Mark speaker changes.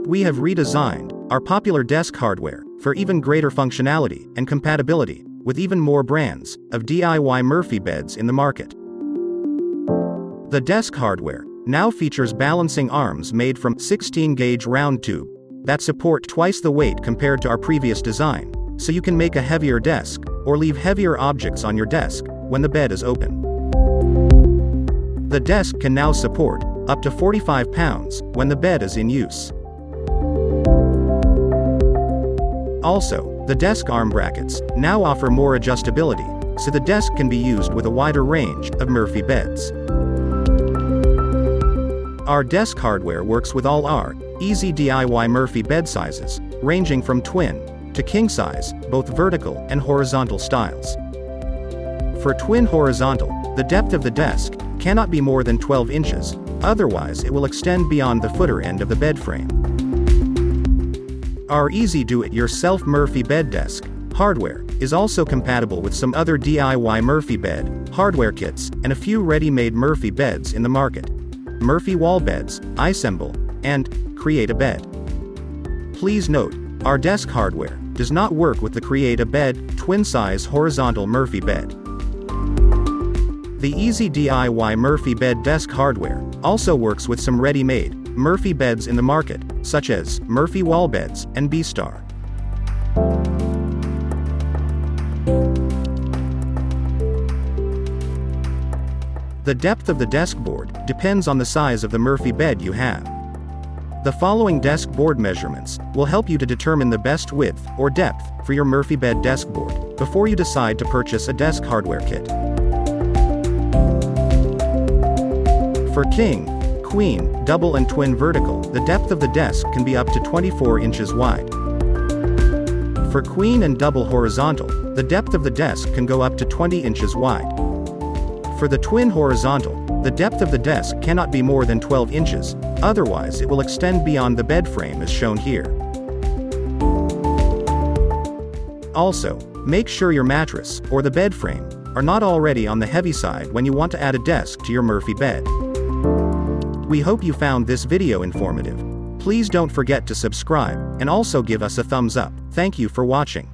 Speaker 1: We have redesigned our popular desk hardware for even greater functionality and compatibility with even more brands of DIY Murphy beds in the market. The desk hardware now features balancing arms made from 16-gauge round tube that support twice the weight compared to our previous design, so you can make a heavier desk or leave heavier objects on your desk when the bed is open. The desk can now support up to 45 pounds when the bed is in use. Also, the desk arm brackets now offer more adjustability, so the desk can be used with a wider range of Murphy beds. Our desk hardware works with all our easy DIY Murphy bed sizes, ranging from twin to king size, both vertical and horizontal styles. For twin horizontal, the depth of the desk cannot be more than 12 inches, otherwise it will extend beyond the footer end of the bed frame. Our easy do-it-yourself Murphy bed desk hardware is also compatible with some other DIY Murphy bed hardware kits and a few ready-made Murphy beds in the market: Murphy wall beds, iSemble, and Create a Bed. Please note, our desk hardware does not work with the Create a Bed twin-size horizontal Murphy bed. The easy DIY Murphy bed desk hardware also works with some ready-made Murphy beds in the market, such as Murphy wall beds and B-Star. The depth of the desk board depends on the size of the Murphy bed you have. The following desk board measurements will help you to determine the best width or depth for your Murphy bed desk board before you decide to purchase a desk hardware kit. For king, queen, double and twin vertical, the depth of the desk can be up to 24 inches wide. For queen and double horizontal, the depth of the desk can go up to 20 inches wide. For the twin horizontal, the depth of the desk cannot be more than 12 inches, otherwise it will extend beyond the bed frame as shown here. Also, make sure your mattress or the bed frame are not already on the heavy side when you want to add a desk to your Murphy bed. We hope you found this video informative. Please don't forget to subscribe and also give us a thumbs up. Thank you for watching.